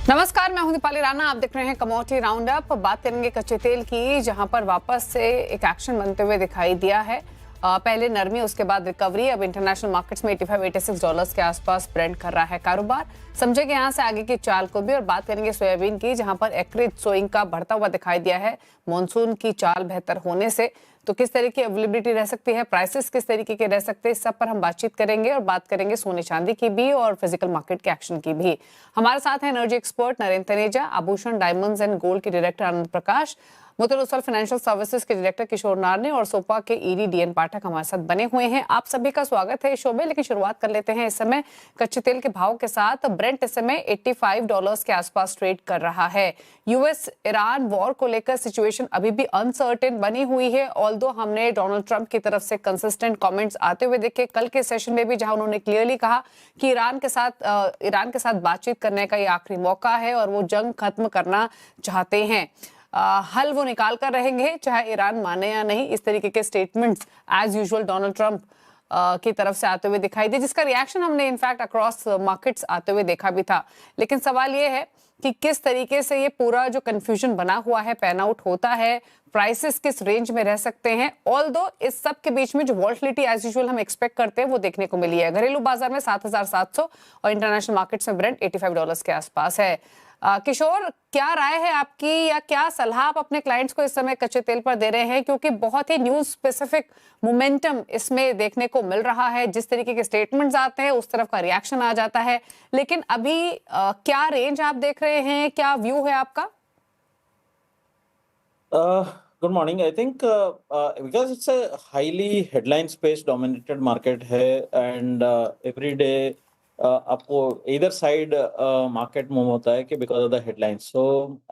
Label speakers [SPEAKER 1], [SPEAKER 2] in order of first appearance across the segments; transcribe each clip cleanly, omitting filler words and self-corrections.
[SPEAKER 1] नमस्कार, मैं हूं दीपाली राणा। आप देख रहे हैं कमोडिटी राउंड अप। बात करेंगे कच्चे तेल की, जहां पर वापस से एक एक्शन बनते हुए दिखाई दिया है। पहले नरमी, उसके बाद रिकवरी। अब इंटरनेशनल मार्केट्स में $85-86 के आसपास ब्रेंट कर रहा है कारोबार। समझेंगे यहां से आगे की चाल को भी, और बात करेंगे सोयाबीन की, जहां पर एक्रेज सोइंग का बढ़ता हुआ दिखाई दिया है मॉनसून की चाल बेहतर होने से। तो किस तरह की अवेलेबिलिटी रह सकती है, प्राइसेस किस तरीके के रह सकते हैं, इस सब पर हम बातचीत करेंगे। और बात करेंगे सोने चांदी की भी और फिजिकल मार्केट के एक्शन की भी। हमारे साथ है एनर्जी एक्सपर्ट नरेंद्र तनेजा, आभूषण डायमंड्स एंड गोल्ड के director Anand Prakash, Muthoot Utpal financial services के डायरेक्टर किशोर नारने और सोपा के ईडी डीएन पाठक हमारे साथ बने हुए हैं। आप सभी का स्वागत है इस शो में। लेकिन शुरुआत कर लेते हैं इस समय कच्चे तेल के भाव के साथ। ब्रेंट इस समय $85 के आसपास ट्रेड कर रहा है। यूएस ईरान वॉर को लेकर सिचुएशन अभी भी अनसर्टेन बनी हुई है। ऑल्दो हमने डोनाल्ड ट्रंप की तरफ से कंसिस्टेंट कमेंट्स आते हुए देखे कल के सेशन में भी, जहां उन्होंने क्लियरली कहा कि ईरान के साथ बातचीत करने का ये आखिरी मौका है और वो जंग खत्म करना चाहते हैं। हल वो निकाल कर रहेंगे चाहे ईरान माने या नहीं। इस तरीके के statements as usual Donald Trump की तरफ से आते हुए दिखाई दे, जिसका रिएक्शन हमने इनफैक्ट अक्रॉस मार्केट्स आते हुए देखा भी था। लेकिन सवाल ये है कि किस तरीके से ये पूरा जो कंफ्यूजन बना हुआ है पैन आउट होता है, प्राइसेस किस रेंज में रह सकते हैं। ऑल्दो इस सब के बीच में जो वॉल्टिलिटी एज यूजुअल हम एक्सपेक्ट करते हैं वो देखने को मिली है। घरेलू बाजार में 7,700 और इंटरनेशनल मार्केट्स में ब्रेंट $85 के आसपास है। किशोर, क्या राय है आपकी, या क्या सलाह आप अपने क्लाइंट्स को इस समय कच्चे तेल पर दे रहे हैं, क्योंकि बहुत ही न्यूज स्पेसिफिक मोमेंटम इसमें देखने को मिल रहा है। जिस तरीके के स्टेटमेंट्स आते हैं उस तरफ का रिएक्शन आ जाता है। लेकिन अभी क्या रेंज आप देख रहे हैं, क्या व्यू है आपका?
[SPEAKER 2] Good morning. I think because it's a highly headline space dominated market है and every day आपको either side market मूव होता है कि because of the headlines. So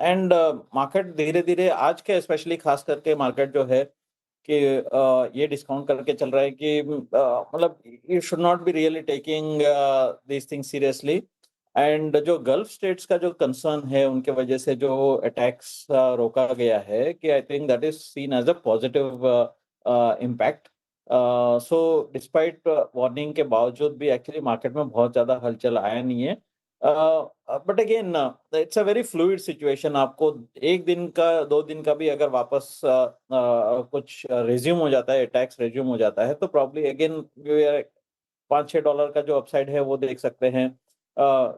[SPEAKER 2] and market धीरे धीरे आज के especially खास करके market जो है कि ये डिस्काउंट करके चल रहा है कि मतलब you should not be really taking these things seriously. And जो गल्फ स्टेट्स का जो कंसर्न है उनके वजह से जो अटैक्स रोका गया है कि I think that is seen as a positive impact. So despite warning के बावजूद भी एक्चुअली मार्केट में बहुत ज़्यादा हलचल आया नहीं है। But again it's a very fluid situation. आपको एक दिन का 2 दिन का भी अगर वापस कुछ रिज्यूम हो जाता है, टैक्स रिज्यूम हो जाता है, तो प्रॉब्ली अगेन $5-6 का जो अपसाइड है वो देख सकते हैं।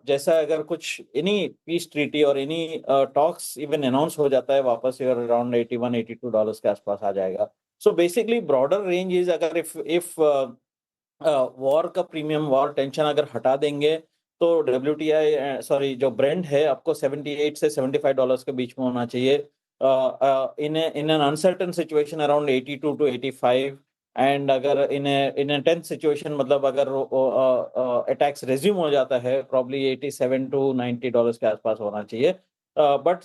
[SPEAKER 2] जैसा अगर कुछ एनी पीस ट्रीटी और एनी टॉक्स इवन अनाउंस हो जाता है वापस अराउंड $81-82 के आसपास आ जाएगा। So basically broader range is अगर इफ वॉर का प्रीमियम, वॉर टेंशन अगर हटा देंगे तो WTI सॉरी जो ब्रेंट है आपको 78 से $75 के बीच में होना चाहिए। In an uncertain situation around 82 to 85। And अगर इन टेंथ सिचुएशन मतलब अगर अटैक्स रिज्यूम हो जाता है प्रॉब्ली 87 to $90 के आसपास होना चाहिए। But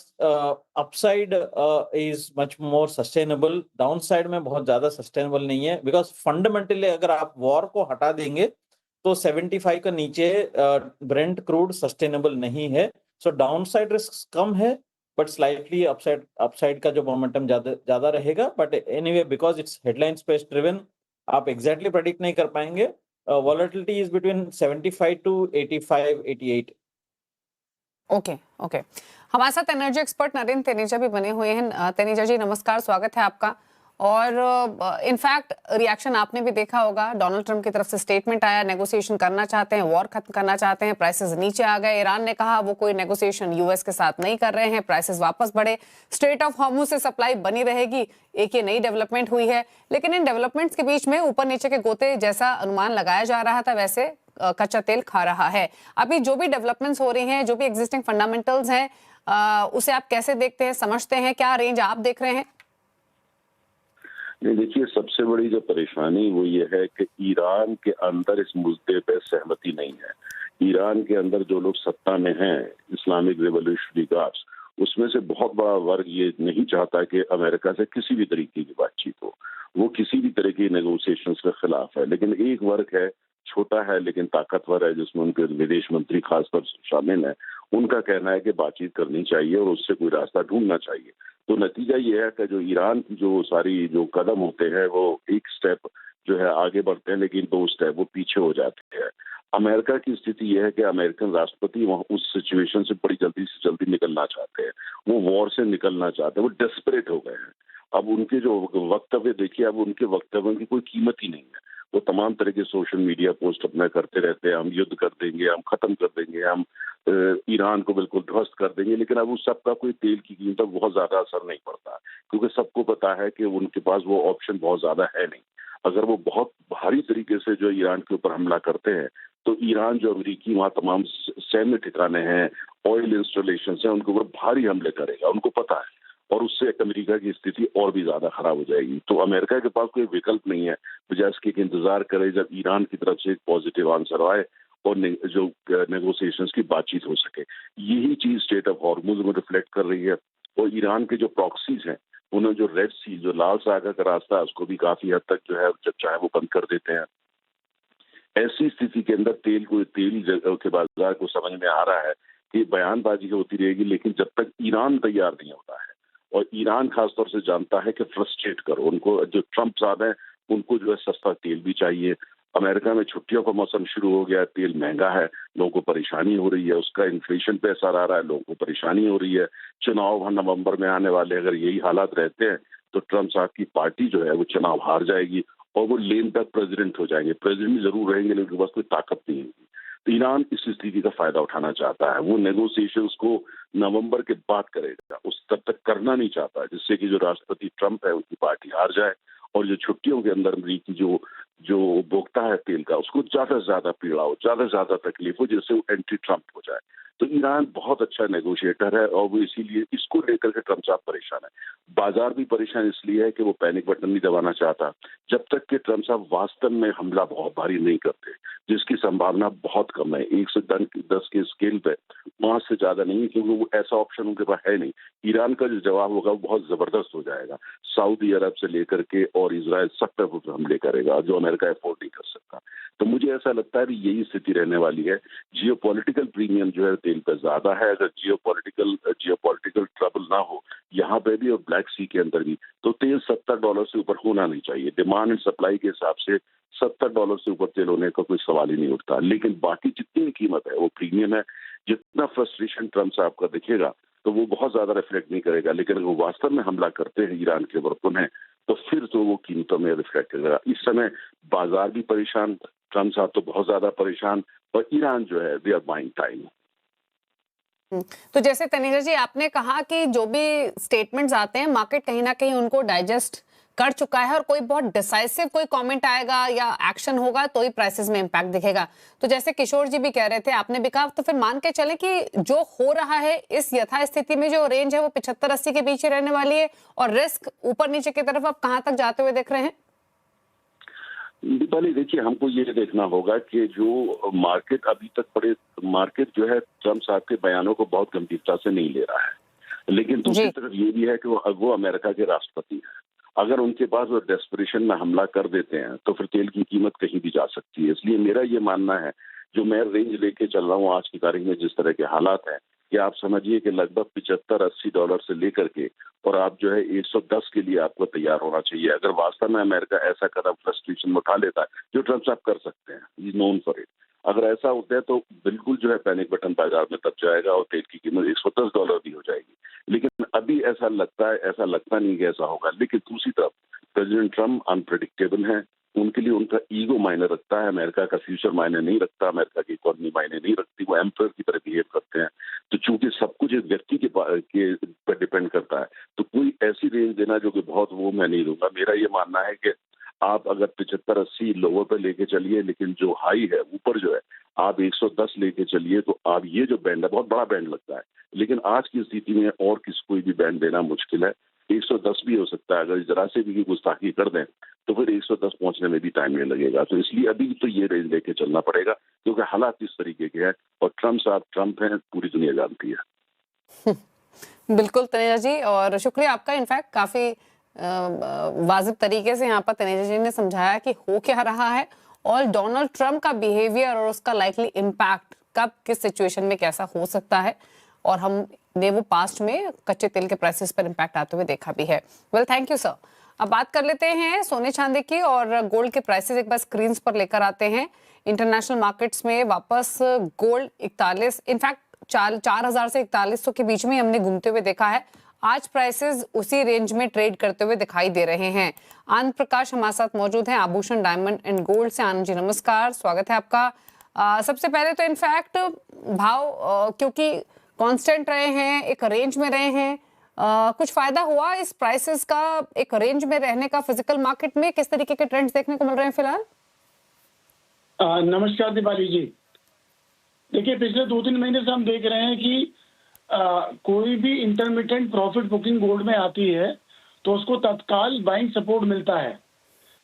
[SPEAKER 2] upside is much more sustainable, down side में बहुत ज्यादा सस्टेनेबल नहीं है बिकॉज फंडामेंटली अगर आप वॉर को हटा देंगे तो 75 का नीचे ब्रेंट क्रूड सस्टेनेबल नहीं है। सो डाउन साइड रिस्क कम है बट स्लाइटली अपसाइड का जो मोमेंटम ज्यादा रहेगा। But anyway because it's headline space driven, आप एग्जैक्टली प्रेडिक्ट नहीं कर पाएंगे। Volatility is between 75 to 85, 88।
[SPEAKER 1] Okay okay. हमारे साथ एनर्जी एक्सपर्ट नरेंद्र तनेजा भी बने हुए हैं। तनेजा जी नमस्कार, स्वागत है आपका। और इनफैक्ट रिएक्शन आपने भी देखा होगा, डोनाल्ड ट्रंप की तरफ से स्टेटमेंट आया, नेगोशिएशन करना चाहते हैं, वॉर खत्म करना चाहते हैं, प्राइसेस नीचे आ गए। ईरान ने कहा वो कोई नेगोशिएशन यूएस के साथ नहीं कर रहे हैं, प्राइसेस वापस बढ़े। स्ट्रेट ऑफ हॉर्मुज से सप्लाई बनी रहेगी, एक ये नई डेवलपमेंट हुई है। लेकिन इन डेवलपमेंट्स के बीच में ऊपर नीचे के गोते जैसा अनुमान लगाया जा रहा था वैसे कच्चा तेल खा रहा है। अभी जो भी डेवलपमेंट्स हो रही हैं, जो भी एग्जिस्टिंग फंडामेंटल्स हैं, उसे आप कैसे देखते हैं, समझते हैं? क्या रेंज आप देख रहे हैं?
[SPEAKER 3] नहीं, देखिए सबसे बड़ी जो परेशानी वो ये है कि ईरान के अंदर इस मुद्दे पे सहमति नहीं है। ईरान के अंदर जो लोग सत्ता में हैं, इस्लामिक रिवॉल्यूशनरी गार्ड्स, उसमें से बहुत बड़ा वर्ग ये नहीं चाहता कि अमेरिका से किसी भी तरीके की बातचीत हो। वो किसी भी तरह की नेगोशिएशंस के खिलाफ है। लेकिन एक वर्ग है, छोटा है लेकिन ताकतवर है, जिसमें उनके विदेश मंत्री खासकर शामिल है। उनका कहना है कि बातचीत करनी चाहिए और उससे कोई रास्ता ढूंढना चाहिए। तो नतीजा ये है कि जो ईरान की जो सारी जो कदम होते हैं वो एक स्टेप जो है आगे बढ़ते हैं, लेकिन दोस्त है वो पीछे हो जाते हैं। अमेरिका की स्थिति यह है कि अमेरिकन राष्ट्रपति वहाँ उस सिचुएशन से बड़ी जल्दी से जल्दी निकलना चाहते हैं। वो वॉर से निकलना चाहते हैं, वो डेस्परेट हो गए हैं। अब उनके जो वक्तव्य देखिए, अब उनके वक्तव्यों की कोई कीमत ही नहीं है। वो तमाम तरह के सोशल मीडिया पोस्ट अपना करते रहते हैं, हम युद्ध कर देंगे, हम खत्म कर देंगे, हम ईरान को बिल्कुल ध्वस्त कर देंगे, लेकिन अब उस सबका कोई तेल की कीमत पर बहुत ज्यादा असर नहीं पड़ता, क्योंकि सबको पता है कि उनके पास वो ऑप्शन बहुत ज्यादा है नहीं। अगर वो बहुत भारी तरीके से जो ईरान के ऊपर हमला करते हैं, तो ईरान जो अमेरिकी वहाँ तमाम सैन्य ठिकाने हैं, ऑयल इंस्टॉलेशन है, उनके ऊपर भारी हमले करेगा, उनको पता है। और उससे अमेरिका की स्थिति और भी ज्यादा खराब हो जाएगी। तो अमेरिका के पास कोई विकल्प नहीं है, बजाय इसके कि इंतजार करे जब ईरान की तरफ से एक पॉजिटिव आंसर आए और जो नेगोशिएशंस की बातचीत हो सके। यही चीज स्टेट ऑफ हॉर्मुज में रिफ्लेक्ट कर रही है। और ईरान के जो प्रॉक्सीज हैं, उन्होंने जो रेड सी, जो लाल सागर का रास्ता है, उसको भी काफी हद तक जो है जब चाहे वो बंद कर देते हैं। ऐसी स्थिति के अंदर तेल के बाजार को समझ में आ रहा है कि बयानबाजी होती रहेगी, लेकिन जब तक ईरान तैयार नहीं होता है, और ईरान खासतौर से जानता है कि फ्रस्ट्रेट करो उनको, जो ट्रम्प साहब है उनको जो है सस्ता तेल भी चाहिए। अमेरिका में छुट्टियों का मौसम शुरू हो गया है, तेल महंगा है, लोगों को परेशानी हो रही है, उसका इन्फ्लेशन पे असर आ रहा है, लोगों को परेशानी हो रही है। चुनाव नवंबर में आने वाले, अगर यही हालात रहते हैं तो ट्रम्प साहब की पार्टी जो है वो चुनाव हार जाएगी और वो लेन तक प्रेसिडेंट हो जाएंगे। प्रेसिडेंट जरूर रहेंगे, लेकिन उनके पास कोई ताकत नहीं होगी। तो ईरान इस स्थिति का फायदा उठाना चाहता है। वो नेगोशिएशंस को नवंबर के बाद करेगा, उस तब तक करना नहीं चाहता, जिससे कि जो राष्ट्रपति ट्रम्प है उनकी पार्टी हार जाए और जो छुट्टियों के अंदर अमरीकी जो उपभोक्ता है तेल का, उसको ज्यादा से ज्यादा पीड़ा हो, ज्यादा से ज्यादा तकलीफ हो, जिससे वो एंटी ट्रम्प हो जाए। तो ईरान बहुत अच्छा नेगोशिएटर है और वो इसीलिए इसको लेकर के ट्रम्प साहब परेशान है। बाजार भी परेशान इसलिए है कि वो पैनिक बटन नहीं दबाना चाहता जब तक कि ट्रम्प साहब वास्तव में हमला बहुत भारी नहीं करते, जिसकी संभावना बहुत कम है। 1 से 10 के स्केल पे 5 से ज्यादा नहीं है, क्योंकि वो ऐसा ऑप्शन उनके पास है नहीं। ईरान का जो जवाब होगा वो बहुत जबरदस्त हो जाएगा, सऊदी अरब से लेकर के और इजराइल सब पे वो हमले करेगा, जो अमेरिका अफोर्ड नहीं कर सकता। तो मुझे ऐसा लगता है कि यही स्थिति रहने वाली है। जियोपॉलिटिकल प्रीमियम जो है तेल पे ज्यादा है। अगर जियोपॉलिटिकल ट्रबल ना हो यहाँ पे भी और ब्लैक सी के अंदर भी, तो तेल $70 से ऊपर होना नहीं चाहिए। डिमांड एंड सप्लाई के हिसाब से $70 से ऊपर तेल होने का कोई सवाल ही नहीं उठता। लेकिन बाकी जितनी भी कीमत है वो प्रीमियम है। जितना फ्रस्ट्रेशन ट्रम्प साहब का दिखेगा तो वो बहुत ज्यादा रिफ्लेक्ट नहीं करेगा, लेकिन अगर वो वास्तव में हमला करते हैं ईरान के ऊपर पुनः, तो फिर तो वो कीमतों में रिफ्लेक्ट करेगा। इस समय बाजार भी परेशान, ट्रम्प साहब तो बहुत ज्यादा परेशान, और ईरान जो है दे आर बाइंग टाइम।
[SPEAKER 1] तो जैसे तनीजा जी आपने कहा कि जो भी स्टेटमेंट्स आते हैं मार्केट कहीं ना कहीं उनको डाइजेस्ट कर चुका है और कोई बहुत डिसाइसिव कोई कमेंट आएगा या एक्शन होगा तो ही प्राइसेस में इंपैक्ट दिखेगा। तो जैसे किशोर जी भी कह रहे थे, आपने भी कहा, तो फिर मान के चले कि जो हो रहा है इस यथास्थिति में जो रेंज है वो 75-80 के बीच ही रहने वाली है और रिस्क ऊपर नीचे की तरफ आप कहां तक जाते हुए देख रहे हैं?
[SPEAKER 3] दीपाली देखिए, हमको ये देखना होगा कि जो मार्केट जो है ट्रम्प साहब के बयानों को बहुत गंभीरता से नहीं ले रहा है, लेकिन दूसरी तरफ ये भी है कि वो अमेरिका के राष्ट्रपति हैं। अगर उनके पास वो डेस्परेशन में हमला कर देते हैं तो फिर तेल की कीमत कहीं भी जा सकती है। इसलिए मेरा ये मानना है, जो मैं रेंज लेके चल रहा हूँ आज की तारीख में जिस तरह के हालात हैं, कि आप समझिए कि लगभग $75-80 से लेकर के और आप जो है 110 के लिए आपको तैयार होना चाहिए। अगर वास्तव में अमेरिका ऐसा कदम फ्रस्ट्रेशन में उठा लेता है, जो ट्रम्प साहब कर सकते हैं, इज नोन फॉर इट, अगर ऐसा होता है तो बिल्कुल जो है पैनिक बटन बाजार में दब जाएगा और तेल की कीमत $110 भी हो जाएगी। लेकिन अभी ऐसा लगता नहीं कि ऐसा होगा। लेकिन दूसरी तरफ प्रेसिडेंट ट्रम्प अनप्रेडिक्टेबल है, उनके लिए उनका ईगो मायने रखता है, अमेरिका का फ्यूचर मायने नहीं रखता, अमेरिका की इकोनॉमी मायने नहीं रखती। वो एम्पायर की तरह बिहेव करते हैं। तो चूंकि सब कुछ एक व्यक्ति के पर डिपेंड करता है, तो कोई ऐसी रेंज देना जो कि बहुत वो मैं नहीं दूंगा। मेरा ये मानना है कि आप अगर 75-80 लोअर पे लेके चलिए, लेकिन जो हाई है ऊपर जो है आप 110 लेके चलिए, तो आप ये जो बैंड है बहुत बड़ा बैंड लगता है, लेकिन आज की स्थिति में और कोई भी बैंड देना मुश्किल है। 110 भी हो सकता है, अगर जरा से भी गुस्ताखी कर दें तो फिर 110 पहुंचने में भी टाइम नहीं लगेगा। तो इसलिए अभी तो ये रेंज लेके चलना पड़ेगा, क्योंकि हालात इस तरीके के हैं और ट्रम्प साहब ट्रम्प हैं, पूरी दुनिया जानती है।
[SPEAKER 1] बिल्कुल तनेजा जी, और शुक्रिया आपका। इनफैक्ट काफी वाजिब तरीके से यहाँ पर तनेजा जी ने समझाया कि हो क्या रहा है और डोनाल्ड ट्रम्प का बिहेवियर और उसका लाइकली इम्पैक्ट कब किस सिचुएशन में कैसा हो सकता है, और हमने वो पास्ट में कच्चे तेल के प्राइसेस पर इम्पैक्ट आते हुए देखा भी है। Well, thank you sir. अब बात कर लेते हैं सोने चांदी की और गोल्ड के प्राइसेस एक बार स्क्रीन पर लेकर आते हैं। इंटरनेशनल मार्केट्स में वापस गोल्ड 41 इनफैक्ट 4,000 से 4100 के बीच में हमने घूमते हुए देखा है। आज प्राइसेस उसी रेंज में ट्रेड करते हुए दिखाई दे रहे हैं। आनंद प्रकाश हमारे साथ मौजूद हैं आभूषण डायमंड एंड गोल्ड से। आनंद जी नमस्कार, स्वागत है आपका। सबसे पहले तो इनफैक्ट भाव क्योंकि कांस्टेंट रहे हैं, एक रेंज में रहे हैं, कुछ फायदा हुआ इस प्राइसेस का एक रेंज में रहने का फिजिकल मार्केट में? किस तरीके के ट्रेंड्स देखने को मिल रहे हैं फिलहाल?
[SPEAKER 4] नमस्कार दीपाली जी। देखिए, पिछले 2-3 महीने से हम देख रहे हैं कि कोई भी इंटरमिटेंट प्रॉफिट बुकिंग गोल्ड में आती है तो उसको तत्काल बाइंग सपोर्ट मिलता है।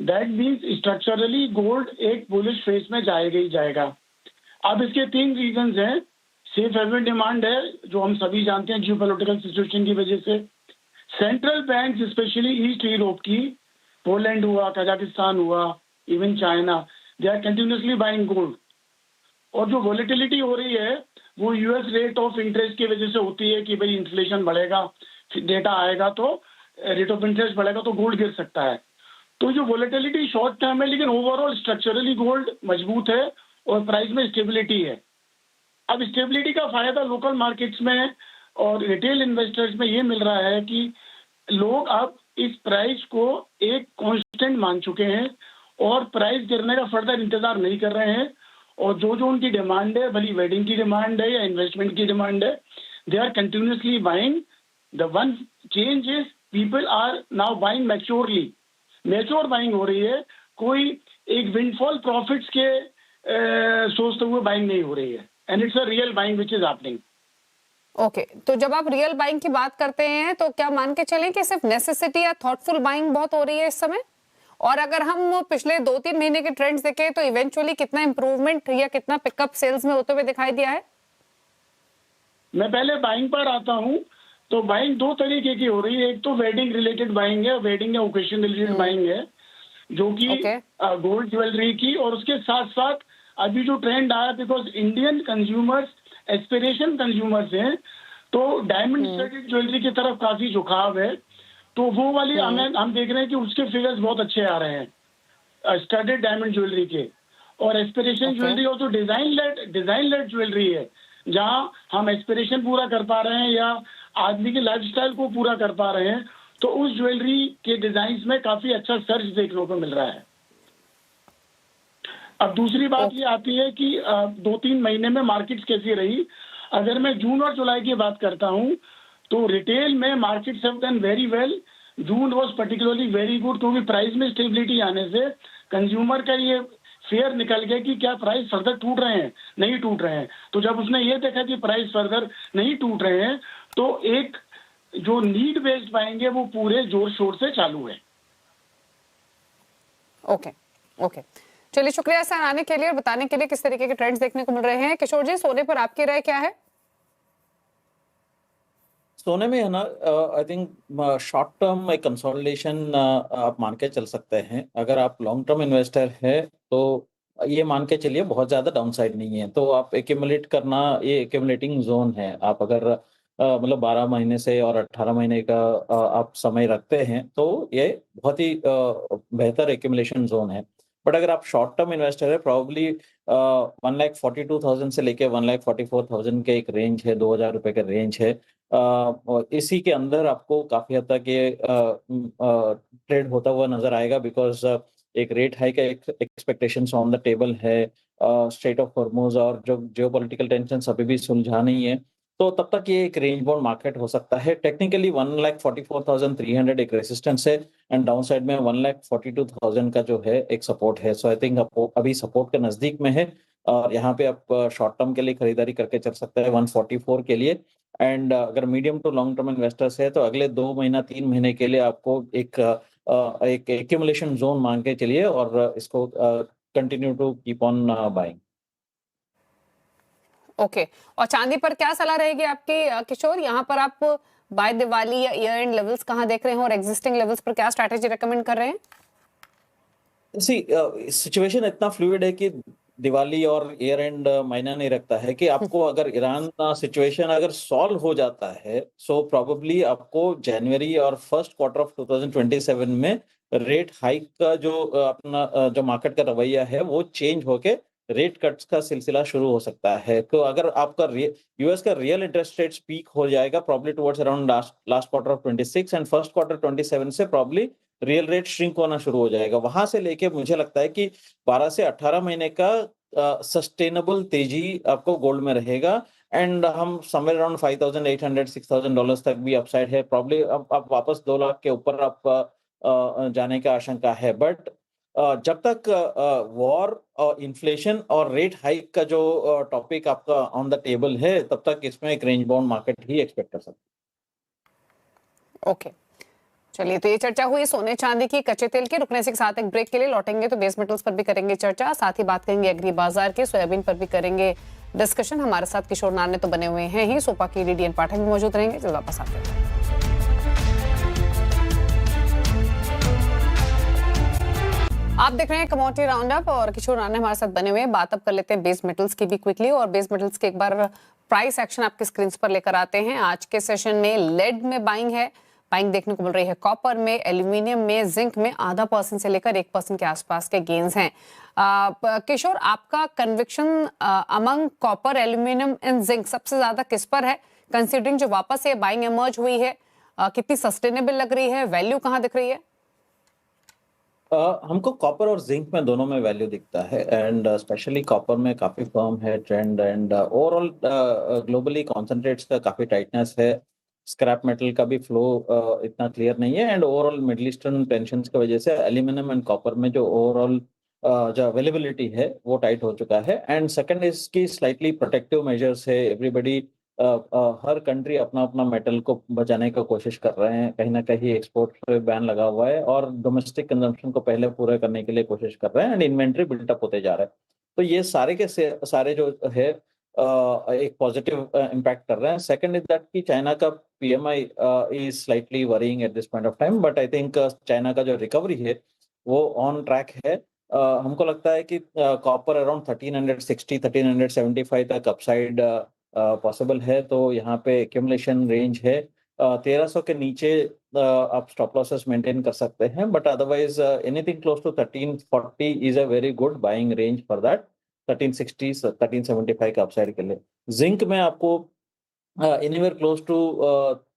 [SPEAKER 4] दैट मीन्स स्ट्रक्चरली गोल्ड एक बुलिश फेज में जाएगा ही जाएगा। अब इसके 3 रीजंस हैं। सेफ हेवन डिमांड है, जो हम सभी जानते हैं जियोपॉलिटिकल सिचुएशन की वजह से। Central bank specially East Europe की, पोलैंड हुआ, कजाकिस्तान हुआ, even China, they are continuously buying gold. और जो वॉलेटिलिटी हो रही है वो यूएस रेट ऑफ इंटरेस्ट की वजह से होती है कि भाई इन्फ्लेशन बढ़ेगा, डेटा आएगा तो रेट ऑफ इंटरेस्ट बढ़ेगा तो गोल्ड गिर सकता है। तो जो वॉलेटिलिटी शॉर्ट टर्म है, लेकिन ओवरऑल स्ट्रक्चरली गोल्ड मजबूत है और प्राइस में स्टेबिलिटी है। अब स्टेबिलिटी का फायदा लोकल मार्केट्स में और रिटेल इन्वेस्टर्स में ये मिल रहा है कि लोग अब इस प्राइस को एक कांस्टेंट मान चुके हैं और प्राइस गिरने का फर्दर इंतजार नहीं कर रहे हैं। और जो जो उनकी डिमांड है, भली वेडिंग की डिमांड है या इन्वेस्टमेंट की डिमांड है, they are continuously buying. The one change is people are now buying maturely. Mature buying हो रही है, कोई एक विंडफॉल प्रॉफिट्स के सोचते हुए बाइंग नहीं हो रही है। And it's a real buying which is happening.
[SPEAKER 1] Okay, तो जब आप रियल बाइंग की बात करते हैं तो क्या मान के चलें कि सिर्फ नेसेसिटी या थॉटफुल बाइंग बहुत हो रही है इस समय? और अगर हम पिछले 2-3 महीने के ट्रेंड्स देखें तो इवेंचुअली कितना इंप्रूवमेंट या कितना पिकअप सेल्स में होते हुए दिखाई दिया है?
[SPEAKER 4] मैं पहले बाइंग पर आता हूँ। तो बाइंग 2 तरीके की हो रही है। एक तो वेडिंग रिलेटेड बाइंग है, वेडिंग या ओकेजन रिलेटेड बाइंग है, जो कि गोल्ड ज्वेलरी की। और उसके साथ साथ अभी जो ट्रेंड आया, because Indian consumers aspiration consumers हैं, तो डायमंड स्टडड ज्वेलरी की तरफ काफी झुकाव है। तो वो वाली हम देख रहे हैं कि उसके फिगर्स बहुत अच्छे आ रहे हैं स्टडड डायमंड ज्वेलरी के। और एस्पिरेशन ज्वेलरी और जो डिजाइन लेड ज्वेलरी है, जहां हम एस्पिरेशन पूरा कर पा रहे हैं या आदमी के लाइफस्टाइल को पूरा कर पा रहे हैं, तो उस ज्वेलरी के डिजाइन में काफी अच्छा सर्च देखने को मिल रहा है। अब दूसरी बात ये आती है कि 2-3 महीने में मार्केट्स कैसी रही। अगर मैं जून और जुलाई की बात करता हूँ तो रिटेल में markets have done very well. June was particularly very good, क्योंकि प्राइस में स्टेबिलिटी आने से कंज्यूमर का ये फेयर निकल गया कि क्या प्राइस फर्दर टूट रहे हैं, नहीं टूट रहे हैं। तो जब उसने ये देखा कि प्राइस फर्दर नहीं टूट रहे हैं, तो एक जो नीड बेस्ड पाएंगे वो पूरे जोर शोर से चालू है।
[SPEAKER 1] ओके ओके, चलिए शुक्रिया सर आने के लिए और बताने के लिए किस तरीके के ट्रेंड्स देखने को मिल रहे हैं। किशोर जी, सोने पर आपकी राय क्या है?
[SPEAKER 2] सोने में है ना, आई थिंक शॉर्ट टर्म एक कंसोलिडेशन आप मान के चल सकते हैं। अगर आप लॉन्ग टर्म इन्वेस्टर है तो ये मान के चलिए बहुत ज्यादा डाउनसाइड नहीं है। तो आप एक्यूमुलेट करना, ये एक्यूमुलेटिंग जोन है। आप अगर मतलब 12 महीने से और 18 महीने का आप समय रखते हैं तो ये बहुत ही बेहतर एक्यूमुलेशन जोन है। बट अगर आप शॉर्ट टर्म इन्वेस्टर है, प्रॉब्ली 1,42,000 से लेके 1,44,000 के एक रेंज है, 2,000 रुपए का रेंज है। और इसी के अंदर आपको काफी हद तक ये ट्रेड होता हुआ नजर आएगा, बिकॉज एक रेट हाई का एक्सपेक्टेशंस ऑन द टेबल है। स्ट्रेट ऑफ हॉर्मुज और जो जियोपॉलिटिकल टेंशन अभी भी सुलझा नहीं है, तो तब तक ये एक रेंज बाउंड मार्केट हो सकता है। टेक्निकली 1,44,300 एक रेजिस्टेंस है एंड डाउन साइड में 1,42,000 का जो है एक सपोर्ट है। सो आई थिंक अभी सपोर्ट के नजदीक में है और यहाँ पे आप शॉर्ट टर्म के लिए खरीदारी करके चल सकते हैं 144 के लिए। एंड अगर medium to long term investors है तो अगले 2 महीना 3 महीने के लिए आपको एक एक्यूमुलेशन जोन मान के चलिए और इसको continue to keep on buying.
[SPEAKER 1] Okay, और चांदी पर क्या सलाह रहेगी आपकी किशोर? यहाँ पर आप बाय दिवाली या ईयर एंड लेवल्स कहाँ देख रहे हैं और एग्जिस्टिंग लेवल्स पर क्या स्ट्रैटेजी रेकमेंड कर रहे हैं?
[SPEAKER 2] सिचुएशन इतना फ्लूइड है कि दिवाली और ईयर एंड मायना नहीं रखता है कि आपको अगर ईरान सिचुएशन अगर सॉल्व हो जाता है, सो प्रोबेबली आपको जनवरी और फर्स्ट क्वार्टर ऑफ 2027 में रेट हाइक का जो अपना जो मार्केट का रवैया है वो चेंज होके रेट कट्स का सिलसिला शुरू हो सकता है। तो अगर आपका यूएस का रियल इंटरेस्ट रेट्स पीक हो जाएगा probably towards around last quarter of 26 and first quarter 27 से प्रॉब्ली रियल रेट श्रिंक होना शुरू हो जाएगा। वहां से लेके मुझे लगता है कि 12 से 18 महीने का सस्टेनेबल तेजी आपको गोल्ड में रहेगा एंड हम समवेयर अराउंड $5,800 $6,000 तक भी अपसाइड है। प्रॉब्ली अब आप वापस 2 लाख के ऊपर आप जाने का आशंका है। बट जब तक वॉर और इन्फ्लेशन और रेट हाइक का जो टॉपिक आपका ऑन द टेबल है, तब तक इसमें एक रेंज बाउंड मार्केट ही एक्सपेक्ट कर सकते हैं।
[SPEAKER 1] ओके, चलिए, तो ये चर्चा हुई सोने चांदी की, कच्चे तेल की। रुकने से साथ एक ब्रेक के लिए लौटेंगे तो बेस मेटल्स पर भी करेंगे चर्चा, साथ ही बात करेंगे एग्री बाजार के, सोयाबीन पर भी करेंगे डिस्कशन। हमारे साथ किशोर नाने तो बने हुए हैं ही, सोपा की डीडीएन पाठक भी मौजूद रहेंगे। जल्द वापस आते हैं। आप देख रहे हैं कमोडिटी राउंड अप और किशोर नाने हमारे साथ बने हुए हैं। बात अब कर लेते हैं बेस मेटल्स की भी क्विकली, और बेस मेटल्स के एक बार प्राइस एक्शन आपके स्क्रीन पर लेकर आते हैं। आज के सेशन में लेड में बाइंग है, बाइंग देखने को मिल रही है कॉपर में, एल्यूमिनियम में, जिंक में 0.5% से लेकर 1% के आसपास के गेन्स हैं। किशोर, आपका conviction among copper, aluminium and zinc सबसे ज्यादा किस पर है, कंसीडरिंग जो वापस ये बाइंग इमर्ज हुई है, कितनी सस्टेनेबल लग रही है, वैल्यू कहाँ दिख रही है?
[SPEAKER 2] हमको कॉपर और जिंक में दोनों में वैल्यू दिखता है एंड स्पेशली कॉपर में काफी फर्म है trend and overall globally concentrates का काफी टाइटनेस है। स्क्रैप मेटल का भी फ्लो इतना क्लियर नहीं है and overall middle eastern tensions की वजह से एल्यूमिनियम एंड कॉपर में जो ओवरऑल जो अवेलेबिलिटी है वो टाइट हो चुका है। एंड सेकंड इसकी स्लाइटली प्रोटेक्टिव मेजर्स है। एवरीबडी हर कंट्री अपना अपना मेटल को बचाने का कोशिश कर रहे हैं, कहीं ना कहीं एक्सपोर्ट पे बैन लगा हुआ है और डोमेस्टिक कंजम्पशन को पहले पूरा करने के लिए कोशिश कर रहे हैं एंड इन्वेंट्री बिल्टअप होते जा रहा है। तो ये सारे के सारे जो है एक पॉजिटिव इम्पैक्ट कर रहे हैं। सेकंड इज दैट कि चाइना का PMI is slightly varying at this point of time, but I think China का जो रिकवरी है वो ऑन ट्रैक है। हमको लगता है कि कॉपर अराउंड 1360 1375 तक अपसाइड पॉसिबल है। तो यहाँ पे एक्यूमुलेशन रेंज है 1300 के नीचे आप स्टॉप लॉसेस मेंटेन कर सकते हैं, but otherwise anything close to 1340 is a very good buying range for that. 1360 1375 का अपसाइड के लिए जिंक में आपको एनीवेयर क्लोज टू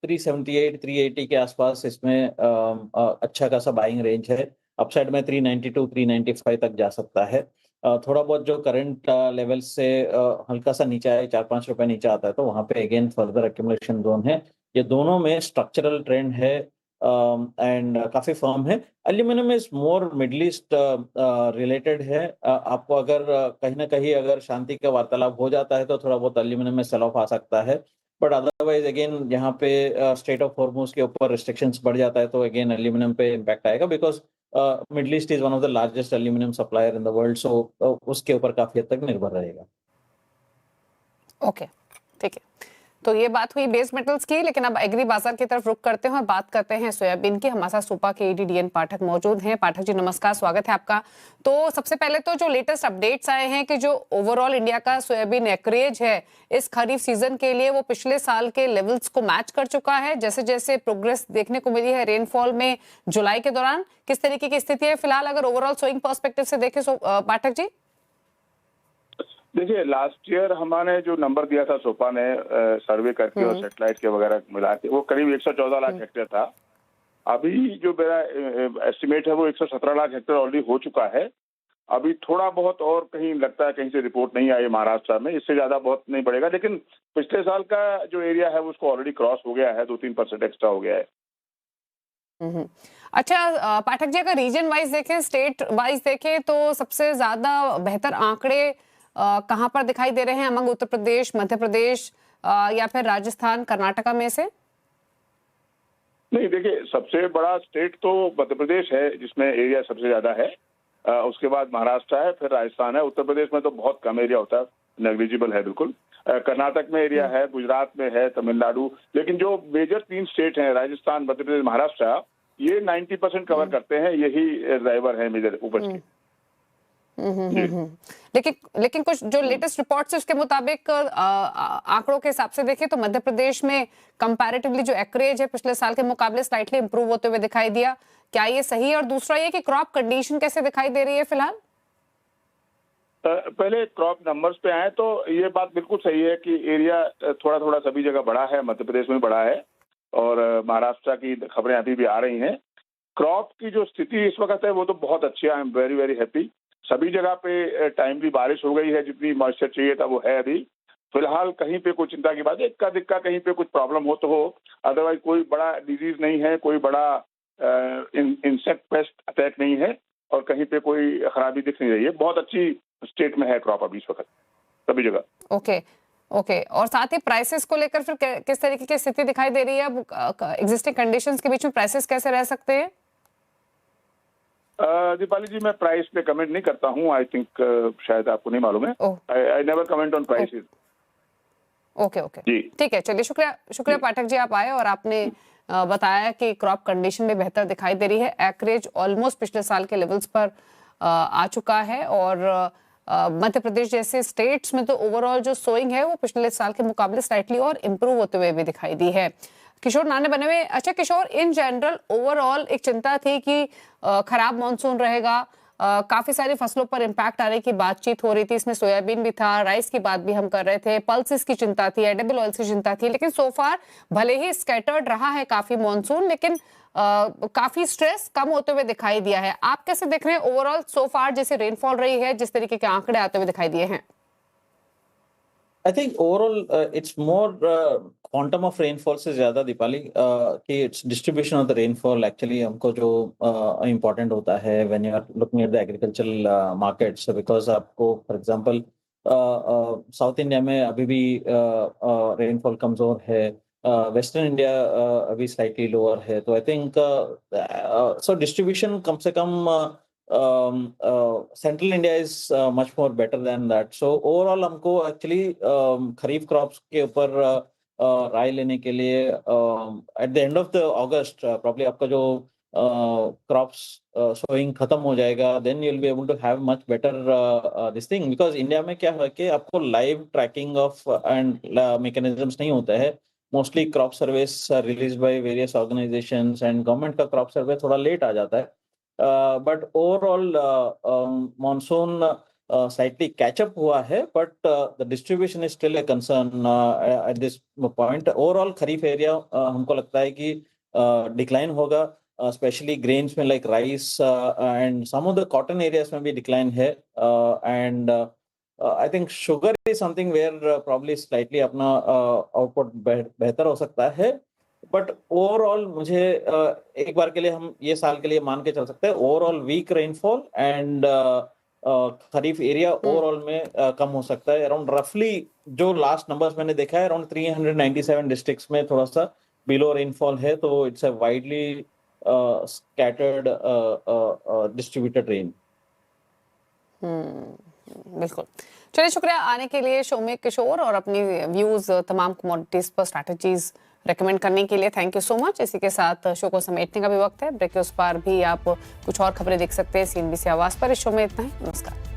[SPEAKER 2] 378 380 के आसपास इसमें अच्छा खासा बाइंग रेंज है। अपसाइड में 392 395 तक जा सकता है। थोड़ा बहुत जो करंट लेवल से हल्का सा नीचे आए 4-5 रुपए नीचे आता है तो वहां पे अगेन फर्दर एक्यूमुलेशन जोन है। ये दोनों में स्ट्रक्चरल ट्रेंड है एंड काफी फर्म है। Aluminium is more middle east related है। आपको अगर कहीं ना कहीं अगर शांति का वार्तालाप हो जाता है तो थोड़ा बहुत एल्यूमिनियम में सेल ऑफ आ सकता है, बट अदरवाइज अगेन यहाँ पे स्ट्रेट ऑफ हॉर्मुज के ऊपर रिस्ट्रिक्शंस बढ़ जाता है तो अगेन एल्यूमिनियम पे इम्पैक्ट आएगा because Middle East is one of the largest aluminium supplier in the world, so उसके ऊपर काफी हद तक निर्भर रहेगा।
[SPEAKER 1] ओके, ठीक है, तो ये बात हुई बेस मेटल्स की, लेकिन अब एग्री बाजार की तरफ रुक करते हैं और बात करते हैं सोयाबीन की। हमारे साथ सोपा के डीडीएन पाठक मौजूद हैं। पाठक जी नमस्कार, स्वागत है आपका। तो सबसे पहले तो जो लेटेस्ट अपडेट्स आए हैं कि जो ओवरऑल इंडिया का सोयाबीन एक्रेज है इस खरीफ सीजन के लिए वो पिछले साल के लेवल्स को मैच कर चुका है। जैसे जैसे प्रोग्रेस देखने को मिली है रेनफॉल में जुलाई के दौरान, किस तरीके की स्थिति है फिलहाल अगर ओवरऑल सोइंग पर्सपेक्टिव से देखें पाठक जी?
[SPEAKER 5] देखिए, लास्ट ईयर हमारे जो नंबर दिया था सोपा ने सर्वे करके और सेटेलाइट के वगैरह मिला के वो करीब 114 लाख हेक्टेयर था। अभी जो मेरा एस्टिमेट है वो 117 लाख हेक्टेयर ऑलरेडी हो चुका है। अभी थोड़ा बहुत और कहीं लगता है कहीं से रिपोर्ट नहीं आई महाराष्ट्र में, इससे ज्यादा बहुत नहीं बढ़ेगा, लेकिन पिछले साल का जो एरिया है उसको ऑलरेडी क्रॉस हो गया है, 2-3% एक्स्ट्रा हो गया है।
[SPEAKER 1] अच्छा पाठक जी, अगर रीजन वाइज देखें, स्टेट वाइज देखें तो सबसे ज्यादा बेहतर आंकड़े कहां पर दिखाई दे रहे हैं अमंग उत्तर प्रदेश, मध्य प्रदेश या फिर राजस्थान, कर्नाटका में से?
[SPEAKER 5] नहीं, देखिए, सबसे बड़ा स्टेट तो मध्य प्रदेश है जिसमें एरिया सबसे ज्यादा है, उसके बाद महाराष्ट्र है, फिर राजस्थान है। उत्तर प्रदेश में तो बहुत कम एरिया होता है, नेग्लिजिबल है बिल्कुल। कर्नाटक में एरिया है, गुजरात में है, तमिलनाडु, लेकिन जो मेजर 3 स्टेट हैं राजस्थान, मध्य प्रदेश, महाराष्ट्र, ये 90% कवर करते हैं। यही ड्राइवर है मेजर ऊपर के।
[SPEAKER 1] लेकिन कुछ जो लेटेस्ट रिपोर्ट्स है उसके मुताबिक आंकड़ों के हिसाब से देखें तो मध्य प्रदेश में कंपैरेटिवली जो एक्रेज है पिछले साल के मुकाबले स्लाइटली इंप्रूव होते हुए दिखाई दिया। क्या ये सही है? और दूसरा ये कि क्रॉप कंडीशन कैसे दिखाई दे रही है फिलहाल?
[SPEAKER 5] पहले क्रॉप नंबर्स पे आए तो ये बात बिल्कुल सही है कि एरिया थोड़ा थोड़ा सभी जगह बढ़ा है, मध्य प्रदेश में बढ़ा है और महाराष्ट्र की खबरें अभी भी आ रही हैं। क्रॉप की जो स्थिति इस वक्त है वो तो बहुत अच्छी है। I am very very happy. सभी जगह पे टाइमली बारिश हो गई है, जितनी मॉइस्चर चाहिए था वो है अभी। फिलहाल कहीं पे कोई चिंता की बात है, इक्का दिक्का कहीं पे कुछ प्रॉब्लम हो तो हो, अदरवाइज कोई बड़ा डिजीज नहीं है, कोई बड़ा इंसेक्ट पेस्ट अटैक नहीं है और कहीं पे कोई खराबी दिख नहीं रही है। बहुत अच्छी स्टेट में है क्रॉप अभी इस वक्त सभी जगह।
[SPEAKER 1] Okay okay. और साथ ही प्राइसेस को लेकर फिर किस तरीके की स्थिति दिखाई दे रही है? अब एग्जिस्टिंग कंडीशंस के बीच में प्राइसेस कैसे रह सकते हैं?
[SPEAKER 5] दीपाली जी, मैं प्राइस पे कमेंट नहीं करता हूँ। आई थिंक शायद आपको नहीं मालूम है। I never comment on prices.
[SPEAKER 1] Okay okay ठीक है, चलिए शुक्रिया पाठक जी, आप आए और आपने बताया कि क्रॉप कंडीशन में बेहतर दिखाई दे रही है। एक्रेज ऑलमोस्ट पिछले साल के लेवल्स पर आ चुका है और मध्य प्रदेश जैसे स्टेट्स में तो ओवरऑल जो सोइंग है वो पिछले साल के मुकाबले स्लाइटली और इम्प्रूव होते हुए भी दिखाई दी है। किशोर नाने बने हुए। अच्छा किशोर, इन जनरल ओवरऑल एक चिंता थी कि खराब मॉनसून रहेगा, काफी सारी फसलों पर इम्पैक्ट आने की बातचीत हो रही थी, इसमें सोयाबीन भी था, राइस की बात भी हम कर रहे थे, पल्सेस की चिंता थी, एडिबल ऑयल्स की चिंता थी, लेकिन सो फार भले ही स्कैटर्ड रहा है काफी मॉनसून, लेकिन काफी स्ट्रेस कम होते हुए दिखाई दिया है। आप कैसे देख रहे हैं ओवरऑल सो फार जैसे रेनफॉल रही है, जिस तरीके के आंकड़े आते हुए दिखाई दिए हैं?
[SPEAKER 2] I think overall it's more quantum of rainfall से ज्यादा दीपाली कि it's distribution of the rainfall actually हमको जो important होता है when you are looking at the agricultural markets, because आपको for example साउथ इंडिया में अभी भी रेनफॉल कमजोर है, वेस्टर्न इंडिया अभी स्लाइटली लोअर है, तो आई थिंक सो डिस्ट्रीब्यूशन कम से कम central India is much more better than that. So overall हमको एक्चुअली खरीफ क्रॉप्स के ऊपर राय लेने के लिए at the end of the August probably आपका जो क्रॉप्स सोइंग खत्म हो जाएगा, then you will be able to have much better this thing, because India में क्या है कि आपको live tracking of and mechanisms नहीं होता है। Mostly crop service release by various organisations and government का क्रॉप सर्वे थोड़ा लेट आ जाता है। But overall monsoon slightly catch up हुआ है, but the distribution is still a concern at this point. Overall kharif area हमको लगता है कि डिक्लाइन होगा, especially grains में like rice and some of the cotton areas में भी डिक्लाइन है, and I think sugar is something where probably slightly अपना आउटपुट बेहतर हो सकता है। बट ओवरऑल मुझे एक बार के लिए हम ये साल के लिए मान के चल सकते हैं overall weak rainfall and kharif area overall में कम हो सकता है। अराउंड रफली जो लास्ट नंबर्स मैंने देखा है अराउंड 397 डिस्ट्रिक्ट्स में थोड़ा सा बिलो रेनफॉल है, तो it's a widely scattered distributed rain.
[SPEAKER 1] बिल्कुल, चलिए शुक्रिया आने के लिए शो में किशोर, और अपनी व्यूज तमाम कमोडिटीज पर स्ट्रैटेजीज रेकमेंड करने के लिए थैंक यू सो मच। इसी के साथ शो को समेटने का भी वक्त है। ब्रेक के उस पार भी आप कुछ और खबरें देख सकते हैं CNBC आवाज पर। इस शो में इतना ही, नमस्कार।